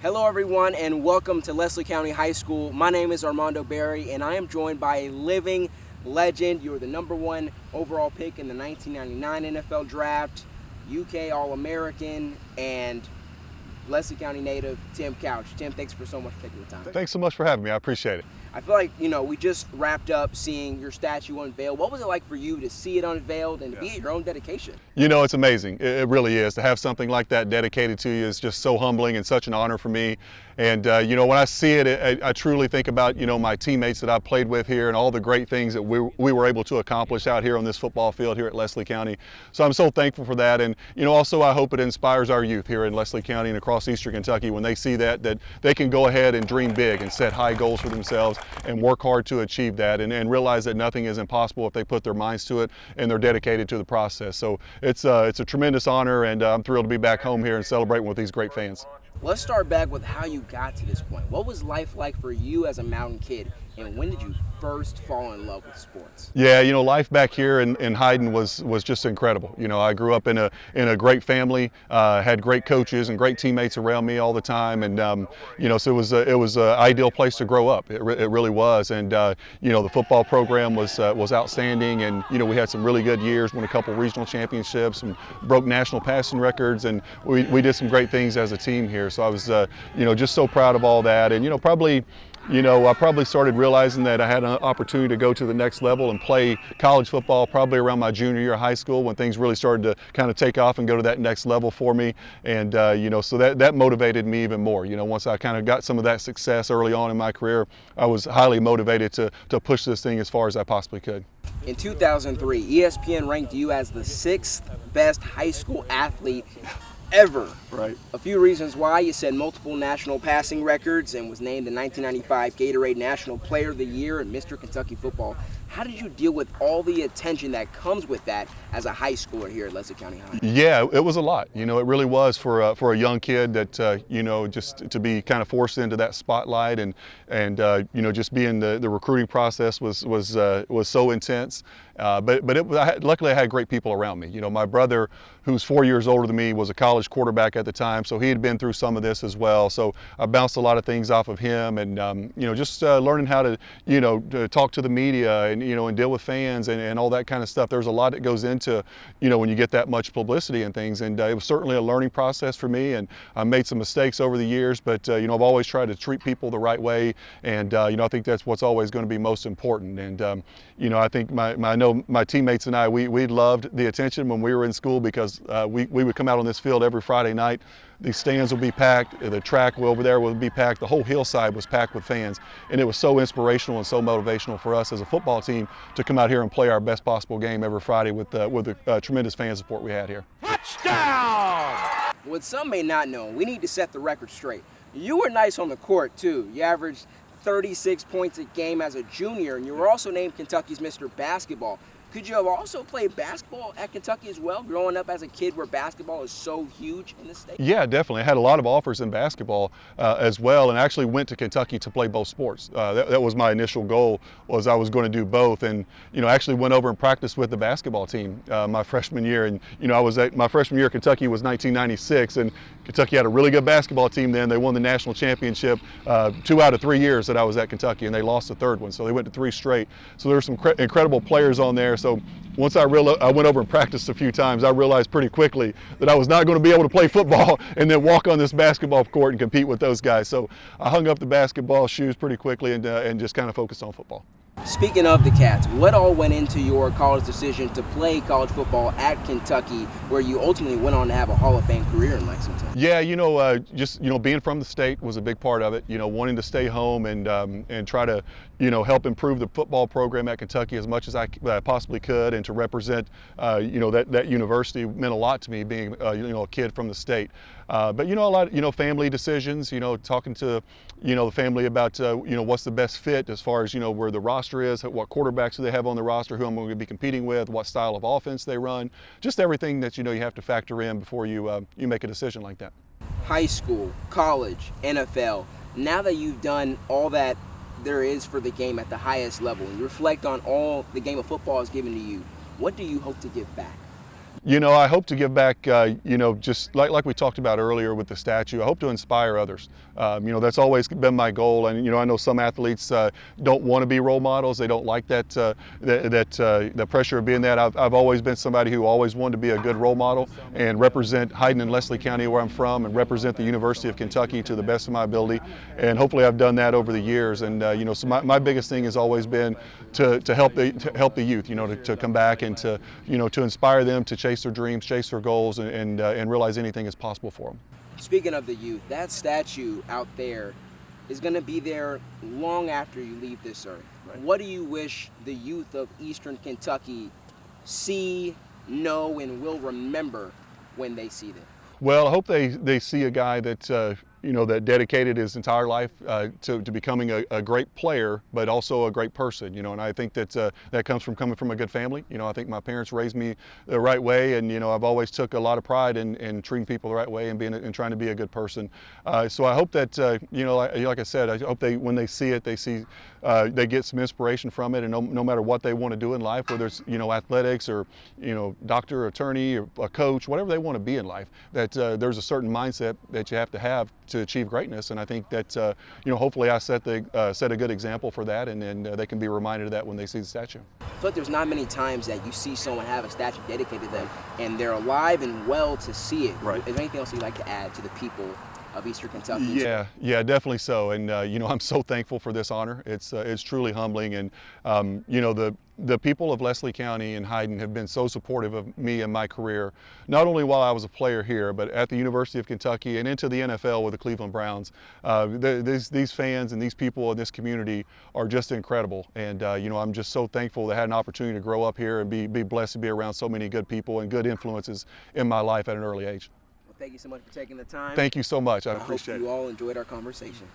Hello everyone and welcome to Leslie County High School. My name is Armando Berry and I am joined by a living legend. You were the #1 overall pick in the 1999 NFL Draft, UK All-American, and Leslie County native Tim Couch. Tim, thanks for so much for taking the time. Thanks so much for having me. I appreciate it. I feel like, we just wrapped up seeing your statue unveiled. What was it like for you to see it unveiled and to be at your own dedication? It's amazing. It really is. To have something like that dedicated to you is just so humbling and such an honor for me. And, when I see it, I truly think about, my teammates that I played with here and all the great things that we were able to accomplish out here on this football field here at Leslie County. So I'm so thankful for that. And, also I hope it inspires our youth here in Leslie County and across Eastern Kentucky when they see that they can go ahead and dream big and set high goals for themselves and work hard to achieve that and realize that nothing is impossible if they put their minds to it and they're dedicated to the process. So it's a tremendous honor, and I'm thrilled to be back home here and celebrating with these great fans. Let's start back with how you got to this point. What was life like for you as a mountain kid, and when did you first fall in love with sports? Yeah, life back here in Hyden was just incredible. I grew up in a great family, had great coaches and great teammates around me all the time, and so it was an ideal place to grow up. It really was, and the football program was outstanding, and we had some really good years, won a couple regional championships, and broke national passing records, and we did some great things as a team here. So I was just so proud of all that, and I probably started realizing that I had an opportunity to go to the next level and play college football probably around my junior year of high school when things really started to kind of take off and go to that next level for me. And, so that motivated me even more. Once I kind of got some of that success early on in my career, I was highly motivated to push this thing as far as I possibly could. In 2003, ESPN ranked you as the 6th best high school athlete ever. Right. A few reasons why: you set multiple national passing records and was named the 1995 Gatorade National Player of the Year and Mr. Kentucky Football. How did you deal with all the attention that comes with that as a high schooler here at Leslie County High? Yeah, it was a lot. It really was for a young kid that just to be kind of forced into that spotlight and just being the recruiting process was so intense. But luckily I had great people around me. My brother, who's 4 years older than me, was a college quarterback at the time, so he had been through some of this as well. So I bounced a lot of things off of him, and just learning how to talk to the media and and deal with fans and all that kind of stuff. There's a lot that goes into when you get that much publicity and things, and it was certainly a learning process for me. And I made some mistakes over the years, but I've always tried to treat people the right way, and I think that's what's always going to be most important. And I think I know my teammates and I, we loved the attention when we were in school because we would come out on this field every Friday night. The stands would be packed, the track over there would be packed, the whole hillside was packed with fans, and it was so inspirational and so motivational for us as a football team to come out here and play our best possible game every Friday with the tremendous fan support we had here. Touchdown! What some may not know, we need to set the record straight. You were nice on the court too. You averaged 36 points a game as a junior, and you were also named Kentucky's Mr. Basketball. Could you have also played basketball at Kentucky as well, growing up as a kid where basketball is so huge in the state? Yeah, definitely. I had a lot of offers in basketball as well, and actually went to Kentucky to play both sports. That was my initial goal, was I was going to do both, and actually went over and practiced with the basketball team my freshman year. And my freshman year at Kentucky was 1996, and Kentucky had a really good basketball team then. They won the national championship 2 out of 3 years that I was at Kentucky, and they lost the third one, so they went to 3 straight. So there were some incredible players on there. So once I went over and practiced a few times, I realized pretty quickly that I was not going to be able to play football and then walk on this basketball court and compete with those guys. So I hung up the basketball shoes pretty quickly and just kind of focused on football. Speaking of the Cats, what all went into your college decision to play college football at Kentucky, where you ultimately went on to have a Hall of Fame career in Lexington? Yeah, just being from the state was a big part of it. Wanting to stay home and try to help improve the football program at Kentucky as much as I possibly could, and to represent that university meant a lot to me, being a kid from the state. But a lot family decisions, talking to the family about what's the best fit as far as where the roster is, what quarterbacks do they have on the roster, who I'm going to be competing with, what style of offense they run, just everything that you have to factor in before you make a decision like that. High school, college, NFL. Now that you've done all that there is for the game at the highest level, and you reflect on all the game of football has given to you, what do you hope to give back? You know, I hope to give back, you know, just like we talked about earlier with the statue, I hope to inspire others. You know, that's always been my goal. And, you know, I know some athletes don't want to be role models. They don't like that, the pressure of being that. I've always been somebody who always wanted to be a good role model and represent Hyden and Leslie County, where I'm from, and represent the University of Kentucky to the best of my ability. And hopefully I've done that over the years. And, you know, so my biggest thing has always been to help the youth, you know, to come back and to, you know, to inspire them to chase their dreams, chase their goals, and realize anything is possible for them. Speaking of the youth, that statue out there is going to be there long after you leave this earth. Right. What do you wish the youth of Eastern Kentucky see, know, and will remember when they see them? Well, I hope they see a guy that you know, that dedicated his entire life to becoming a great player, but also a great person. You know, and I think that that comes from coming from a good family. You know, I think my parents raised me the right way, and you know, I've always took a lot of pride in treating people the right way and trying to be a good person. So I hope that you know, like I said, I hope when they see it, they get some inspiration from it, and no matter what they want to do in life, whether it's, you know, athletics or, you know, doctor, attorney, or a coach, whatever they want to be in life, that there's a certain mindset that you have to achieve greatness. And I think that you know, hopefully I set a good example for that, and they can be reminded of that when they see the statue. I feel like there's not many times that you see someone have a statue dedicated to them and they're alive and well to see it. Right. Is there anything else you'd like to add to the people of Eastern Kentucky? Yeah, definitely so. And you know, I'm so thankful for this honor. It's truly humbling. And you know, the people of Leslie County and Hyden have been so supportive of me and my career, not only while I was a player here, but at the University of Kentucky and into the NFL with the Cleveland Browns. These fans and these people in this community are just incredible. And you know, I'm just so thankful that I had an opportunity to grow up here and be blessed to be around so many good people and good influences in my life at an early age. Thank you so much for taking the time. Thank you so much. I appreciate it. I hope you all enjoyed our conversation.